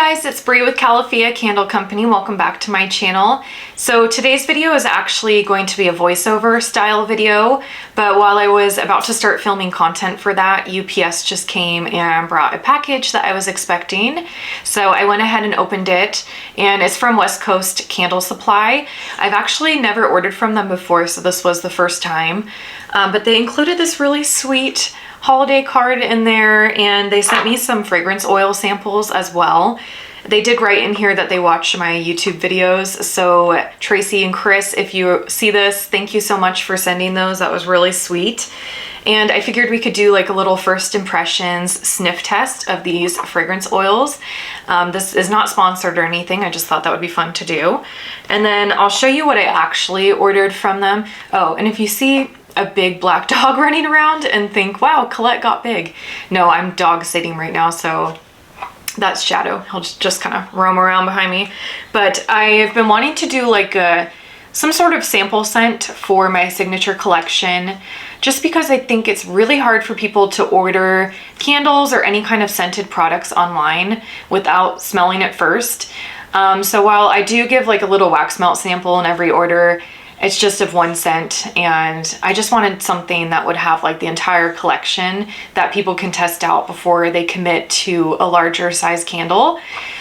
guys, it's Bree with Calafia Candle Company. Welcome back to my channel. So today's video is actually going to be a voiceover style video, but while I was about to start filming content for that, UPS just came and brought a package that I was expecting. So I went ahead and opened it, and it's from West Coast Candle Supply. I've actually never ordered from them before, so this was the first time. But they included this really sweet holiday card in there, and they sent me some fragrance oil samples as well. They did write in here that they watch my YouTube videos, so Tracy and Chris, if you see this, thank you so much for sending those. That was really sweet. And I figured we could do like a little first impressions sniff test of these fragrance oils. This is not sponsored or anything, I just thought that would be fun to do. And then I'll show you what I actually ordered from them. Oh, and if you see a big black dog running around and think, wow, Colette got big. No, I'm dog sitting right now, so that's Shadow. He'll just kind of roam around behind me. But I've been wanting to do like some sort of sample scent for my signature collection, just because I think it's really hard for people to order candles or any kind of scented products online without smelling it first. So while I do give like a little wax melt sample in every order, it's just of one scent, and I just wanted something that would have like the entire collection that people can test out before they commit to a larger size candle.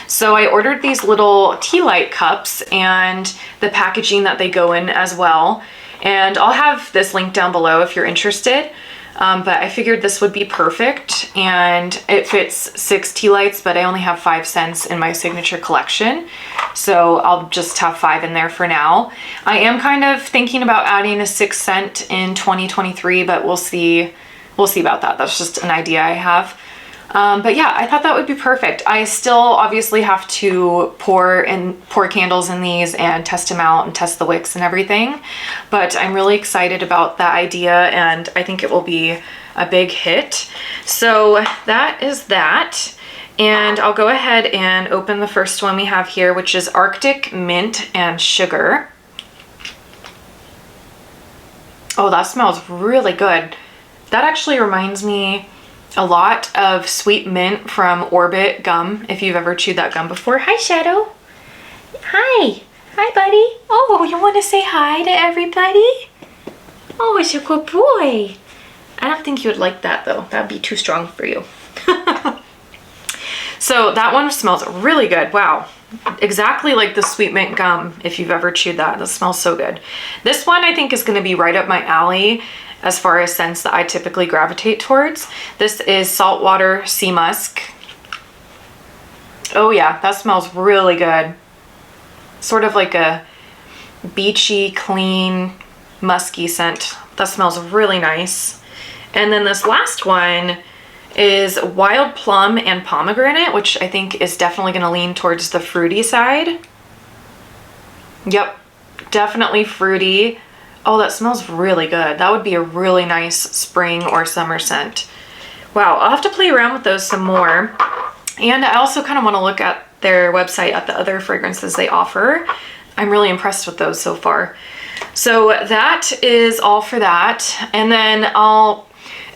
So I ordered these little tea light cups and the packaging that they go in as well. And I'll have this link down below if you're interested. But I figured this would be perfect, and it fits 6 tea lights, but I only have 5 scents in my signature collection. So I'll just have 5 in there for now. I am kind of thinking about adding a 6th scent in 2023, but we'll see about that. That's just an idea I have. But yeah, I thought that would be perfect. I still obviously have to pour candles in these and test them out and test the wicks and everything. But I'm really excited about that idea, and I think it will be a big hit. So that is that. And I'll go ahead and open the first one we have here, which is Arctic Mint and Sugar. Oh, that smells really good. That actually reminds me a lot of sweet mint from Orbit gum, if you've ever chewed that gum before. Hi, Shadow. Hi. Hi, buddy. Oh, you want to say hi to everybody? Oh, it's a good boy. I don't think you would like that, though. That'd be too strong for you. So that one smells really good. Wow. Exactly like the sweet mint gum, if you've ever chewed that. That smells so good. This one I think is going to be right up my alley as far as scents that I typically gravitate towards. This is Saltwater Sea Musk. Oh yeah, that smells really good. Sort of like a beachy, clean, musky scent. That smells really nice. And then this last one is Wild Plum and Pomegranate, which I think is definitely gonna lean towards the fruity side. Yep, definitely fruity. Oh, that smells really good. That would be a really nice spring or summer scent. Wow, I'll have to play around with those some more. And I also kind of want to look at their website at the other fragrances they offer. I'm really impressed with those so far. So that is all for that. And then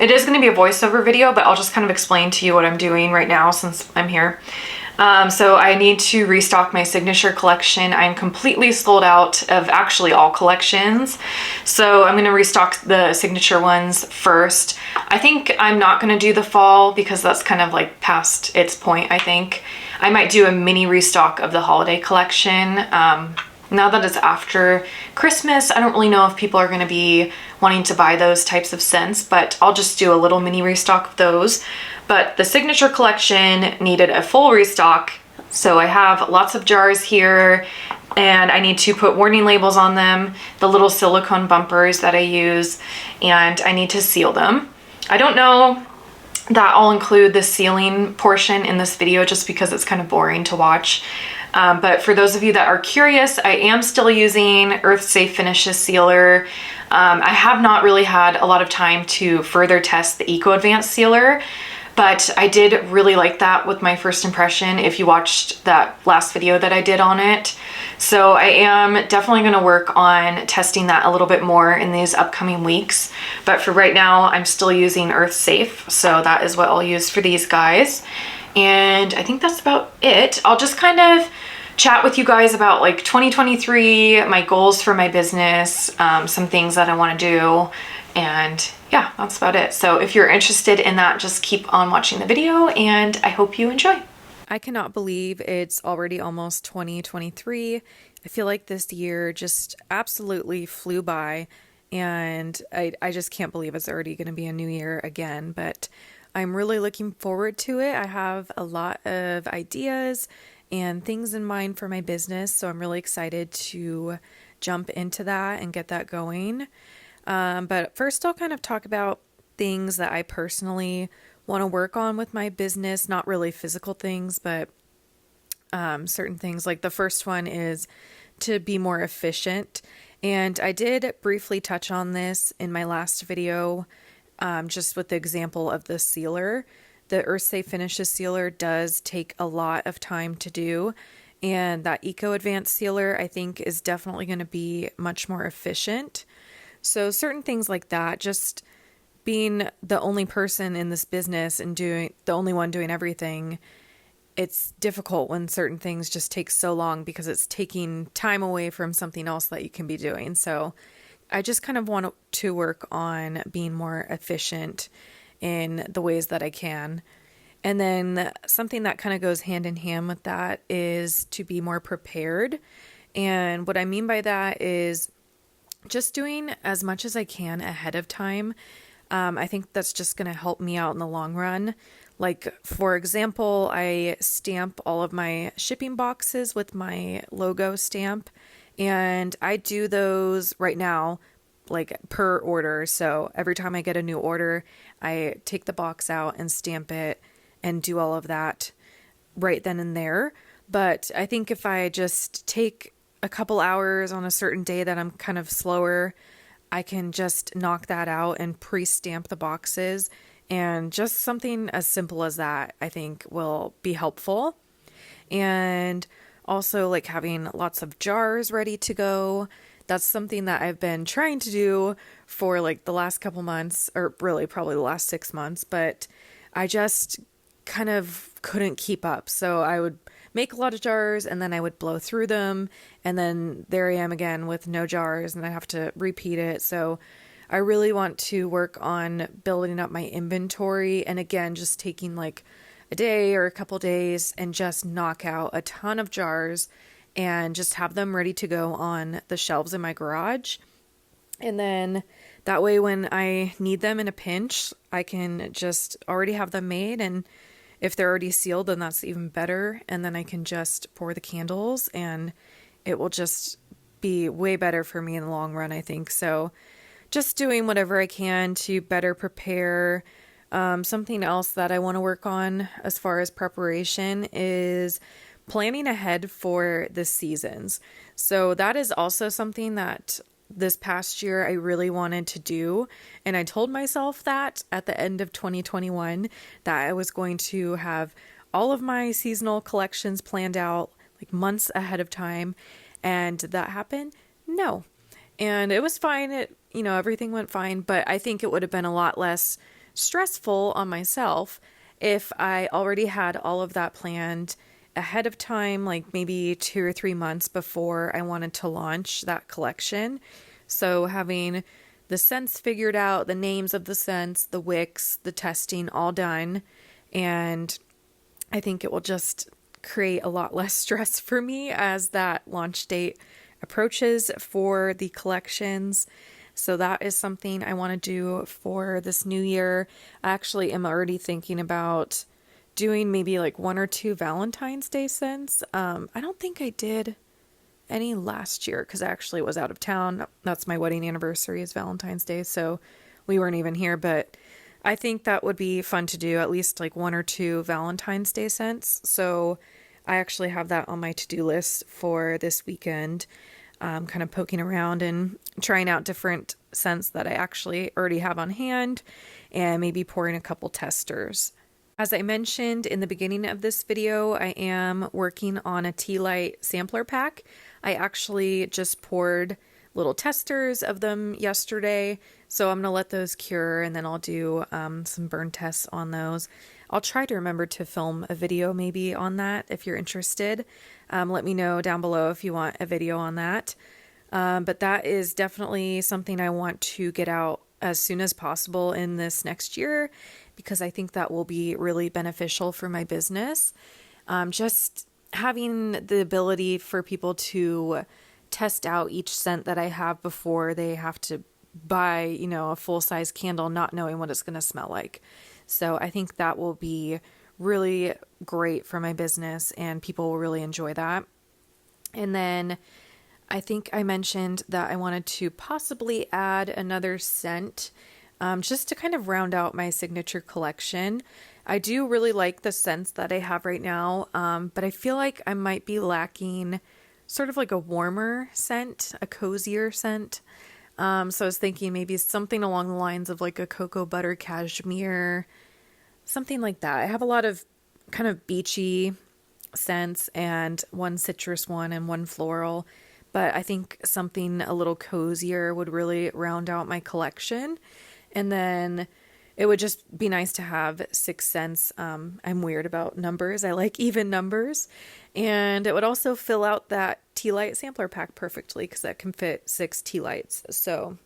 it is going to be a voiceover video, but I'll just kind of explain to you what I'm doing right now since I'm here. So I need to restock my signature collection. I'm completely sold out of actually all collections. So I'm going to restock the signature ones first. I think I'm not going to do the fall because that's kind of like past its point, I think. I might do a mini restock of the holiday collection. Now that it's after Christmas, I don't really know if people are going to be wanting to buy those types of scents, but I'll just do a little mini restock of those. But the signature collection needed a full restock, so I have lots of jars here, and I need to put warning labels on them, the little silicone bumpers that I use, and I need to seal them. I don't know that I'll include the sealing portion in this video just because it's kind of boring to watch. But for those of you that are curious, I am still using Earth Safe Finishes Sealer. I have not really had a lot of time to further test the Eco Advanced Sealer, but I did really like that with my first impression if you watched that last video that I did on it. So I am definitely going to work on testing that a little bit more in these upcoming weeks. But for right now, I'm still using Earth Safe, so that is what I'll use for these guys. And I think that's about it. I'll just kind of chat with you guys about like 2023, my goals for my business, some things that I want to do, and yeah, that's about it. So if you're interested in that, just keep on watching the video and I hope you enjoy. I cannot believe it's already almost 2023. I feel like this year just absolutely flew by, and I just can't believe it's already going to be a new year again, but I'm really looking forward to it. I have a lot of ideas and things in mind for my business, so I'm really excited to jump into that and get that going. But first I'll kind of talk about things that I personally want to work on with my business, not really physical things, but certain things. Like the first one is to be more efficient. And I did briefly touch on this in my last video, just with the example of the sealer. The Earth Safe Finishes sealer does take a lot of time to do. And that Eco Advanced sealer, I think, is definitely going to be much more efficient. So certain things like that, just being the only person in this business and doing the only one doing everything, it's difficult when certain things just take so long because it's taking time away from something else that you can be doing. So I just kind of want to work on being more efficient in the ways that I can. And then something that kind of goes hand in hand with that is to be more prepared. And what I mean by that is just doing as much as I can ahead of time. I think that's just going to help me out in the long run. Like, for example, I stamp all of my shipping boxes with my logo stamp, and I do those right now, like per order. So every time I get a new order, I take the box out and stamp it and do all of that right then and there. But I think if I just take a couple hours on a certain day that I'm kind of slower, I can just knock that out and pre-stamp the boxes, and just something as simple as that I think will be helpful. And also like having lots of jars ready to go. That's something that I've been trying to do for like the last couple months, or really probably the last 6 months, but I just kind of couldn't keep up. So I would make a lot of jars and then I would blow through them, and then there I am again with no jars and I have to repeat it. So I really want to work on building up my inventory, and again, just taking like a day or a couple days and just knock out a ton of jars and just have them ready to go on the shelves in my garage. And then that way when I need them in a pinch, I can just already have them made, and if they're already sealed, then that's even better. And then I can just pour the candles and it will just be way better for me in the long run, I think. So just doing whatever I can to better prepare. Something else that I want to work on as far as preparation is planning ahead for the seasons. So that is also something that this past year I really wanted to do, and I told myself that at the end of 2021 that I was going to have all of my seasonal collections planned out like months ahead of time. And that happened? No. And it was fine. Everything went fine, but I think it would have been a lot less stressful on myself if I already had all of that planned ahead of time, like maybe 2 or 3 months before I wanted to launch that collection. So having the scents figured out, the names of the scents, the wicks, the testing all done, and I think it will just create a lot less stress for me as that launch date approaches for the collections. So that is something I want to do for this new year. I actually am already thinking about doing maybe like 1 or 2 Valentine's Day scents. I don't think I did any last year because I actually was out of town. That's my wedding anniversary is Valentine's Day, so we weren't even here, but I think that would be fun to do, at least like 1 or 2 Valentine's Day scents. So I actually have that on my to-do list for this weekend. Kind of poking around and trying out different scents that I actually already have on hand, and maybe pouring a couple testers. As I mentioned in the beginning of this video, I am working on a tea light sampler pack. I actually just poured little testers of them yesterday, So I'm going to let those cure, and then I'll do some burn tests on those. I'll try to remember to film a video maybe on that if you're interested. Let me know down below if you want a video on that. But that is definitely something I want to get out as soon as possible in this next year, because I think that will be really beneficial for my business. Just having the ability for people to test out each scent that I have before they have to buy, a full-size candle, not knowing what it's going to smell like. So I think that will be really great for my business, and people will really enjoy that. And then I think I mentioned that I wanted to possibly add another scent, just to kind of round out my signature collection. I do really like the scents that I have right now, but I feel like I might be lacking sort of like a warmer scent, a cozier scent. So I was thinking maybe something along the lines of like a cocoa butter cashmere, something like that. I have a lot of kind of beachy scents, and one citrus one and one floral, but I think something a little cozier would really round out my collection. And then it would just be nice to have 6 scents. I'm weird about numbers. I like even numbers. And it would also fill out that tea light sampler pack perfectly, because that can fit 6 tea lights. So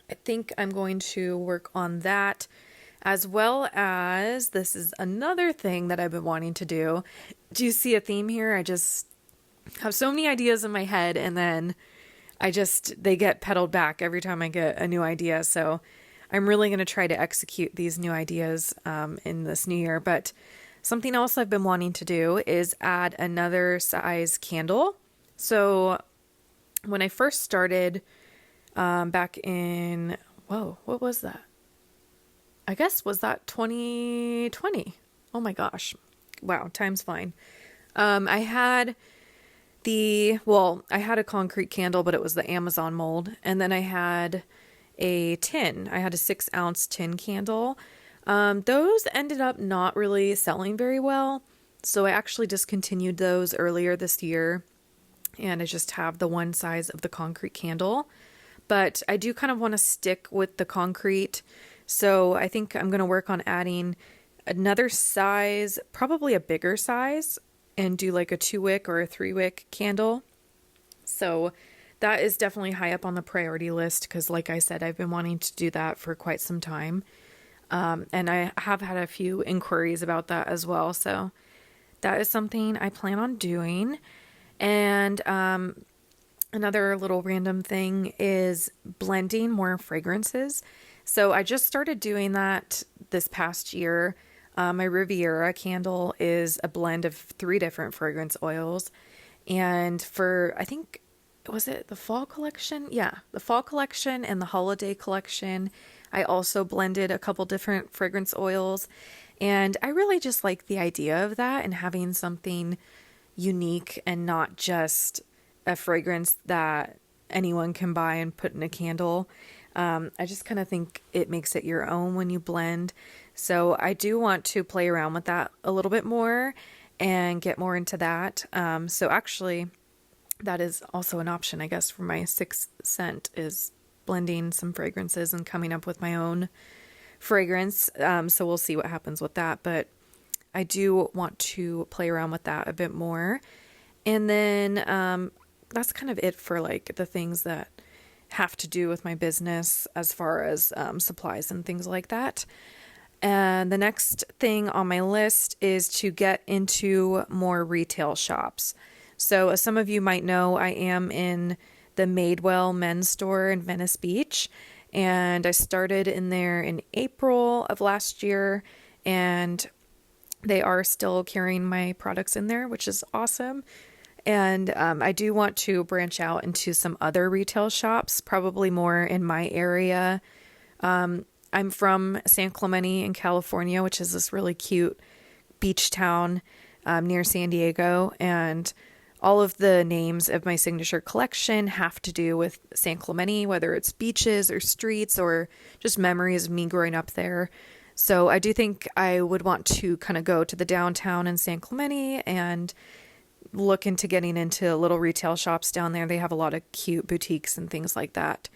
I think I'm going to work on that, as well as this is another thing that I've been wanting to do. Do you see a theme here? I just have so many ideas in my head, and then they get pedaled back every time I get a new idea. So I'm really going to try to execute these new ideas in this new year. But something else I've been wanting to do is add another size candle. So when I first started back in, what was that? I guess, was that 2020? Oh my gosh. Wow, time's flying. I had a concrete candle, but it was the Amazon mold. And then I had a 6-ounce tin candle. Those ended up not really selling very well, so I actually discontinued those earlier this year, and I just have the one size of the concrete candle. But I do kind of want to stick with the concrete, so I think I'm going to work on adding another size, probably a bigger size, and do like a 2-wick or a 3-wick candle. So that is definitely high up on the priority list, because like I said, I've been wanting to do that for quite some time. And I have had a few inquiries about that as well. So that is something I plan on doing. And another little random thing is blending more fragrances. So I just started doing that this past year. My Riviera candle is a blend of 3 different fragrance oils. And for, I think, was it the fall collection? Yeah, the fall collection and the holiday collection, I also blended a couple different fragrance oils. And I really just like the idea of that, and having something unique and not just a fragrance that anyone can buy and put in a candle. I just kind of think it makes it your own when you blend. So I do want to play around with that a little bit more and get more into that. So actually, that is also an option, I guess, for my 6th scent, is blending some fragrances and coming up with my own fragrance. So we'll see what happens with that. But I do want to play around with that a bit more. And then that's kind of it for like the things that have to do with my business as far as supplies and things like that. And the next thing on my list is to get into more retail shops. So as some of you might know, I am in the Madewell men's store in Venice Beach, and I started in there in April of last year, and they are still carrying my products in there, which is awesome. And I do want to branch out into some other retail shops, probably more in my area. I'm from San Clemente in California, which is this really cute beach town near San Diego. And all of the names of my signature collection have to do with San Clemente, whether it's beaches or streets or just memories of me growing up there. So I do think I would want to kind of go to the downtown in San Clemente and look into getting into little retail shops down there. They have a lot of cute boutiques and things like that.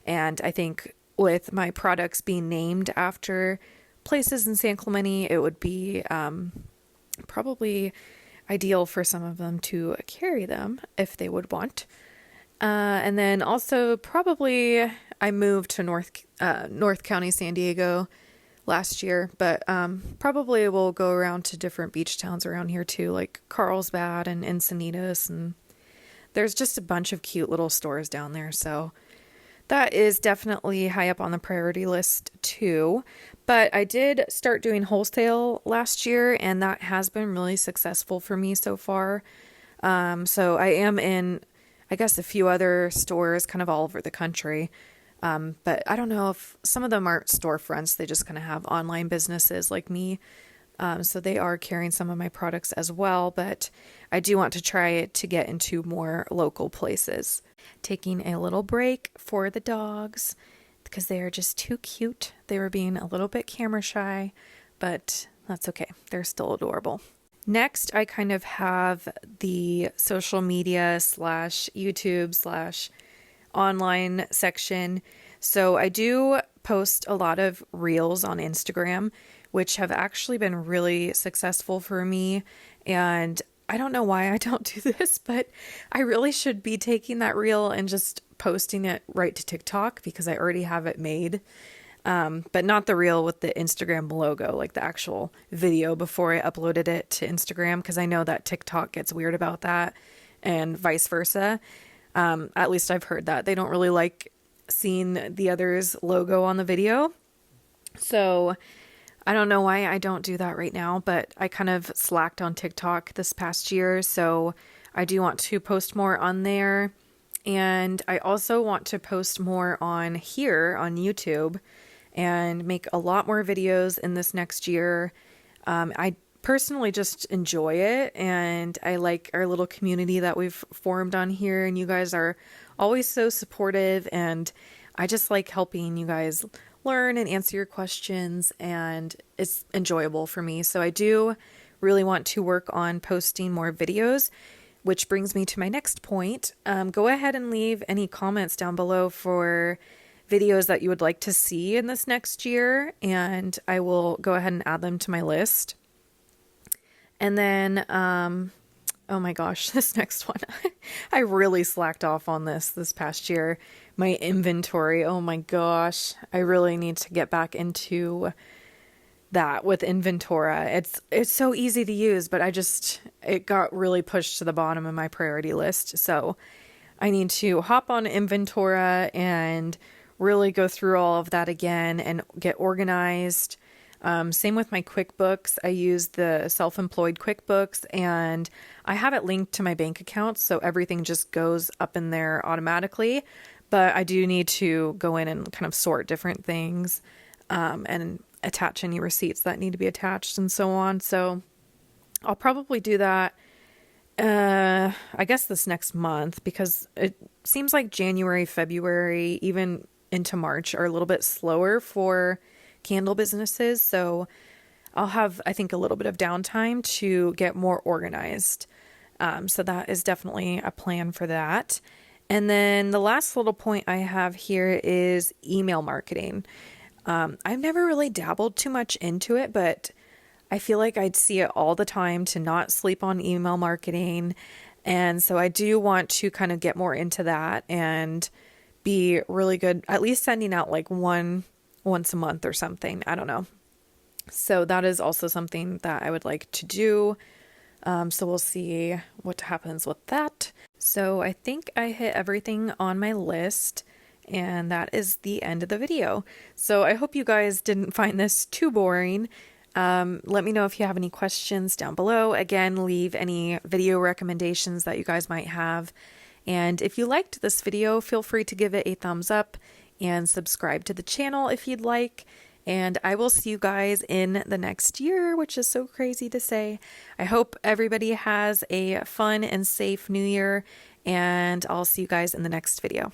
And I think with my products being named after places in San Clemente, it would be probably ideal for some of them to carry them if they would want. And then also probably I moved to North County, San Diego last year, but probably we'll go around to different beach towns around here too, like Carlsbad and Encinitas, and there's just a bunch of cute little stores down there. So that is definitely high up on the priority list too. But I did start doing wholesale last year, and that has been really successful for me so far. So I am in, I guess, a few other stores kind of all over the country. But I don't know if some of them aren't storefronts. They just kind of have online businesses like me. So they are carrying some of my products as well, but I do want to try it to get into more local places. Taking a little break for the dogs because they are just too cute. They were being a little bit camera shy, but that's okay. They're still adorable. Next, I kind of have the social media / YouTube / online section. So I do post a lot of reels on Instagram, which have actually been really successful for me. And I don't know why I don't do this, but I really should be taking that reel and just posting it right to TikTok because I already have it made. But not the reel with the Instagram logo, like the actual video before I uploaded it to Instagram, because I know that TikTok gets weird about that and vice versa. At least I've heard that. They don't really like seeing the other's logo on the video. So I don't know why I don't do that right now, but I kind of slacked on TikTok this past year. So I do want to post more on there. And I also want to post more on here on YouTube and make a lot more videos in this next year. I personally just enjoy it, and I like our little community that we've formed on here, and you guys are always so supportive, and I just like helping you guys learn and answer your questions, and it's enjoyable for me. So I do really want to work on posting more videos, which brings me to my next point. Go ahead and leave any comments down below for videos that you would like to see in this next year, and I will go ahead and add them to my list. And then, oh my gosh, this next one, I really slacked off on this past year. My inventory, oh my gosh, I really need to get back into that with Inventora. It's so easy to use, but it got really pushed to the bottom of my priority list. So I need to hop on Inventora and really go through all of that again and get organized. Same with my QuickBooks. I use the self-employed QuickBooks, and I have it linked to my bank account, so everything just goes up in there automatically. But I do need to go in and kind of sort different things, and attach any receipts that need to be attached and so on. So I'll probably do that, I guess this next month, because it seems like January, February, even into March are a little bit slower for candle businesses. So I'll have, I think, a little bit of downtime to get more organized. So that is definitely a plan for that. And then the last little point I have here is email marketing. I've never really dabbled too much into it, but I feel like I'd see it all the time to not sleep on email marketing. And so I do want to kind of get more into that and be really good, at least sending out like once a month or something. I don't know. So that is also something that I would like to do. So we'll see what happens with that. So I think I hit everything on my list, and that is the end of the video. So I hope you guys didn't find this too boring. Let me know if you have any questions down below. Again, leave any video recommendations that you guys might have. And if you liked this video, feel free to give it a thumbs up and subscribe to the channel if you'd like. And I will see you guys in the next year, which is so crazy to say. I hope everybody has a fun and safe new year, and I'll see you guys in the next video.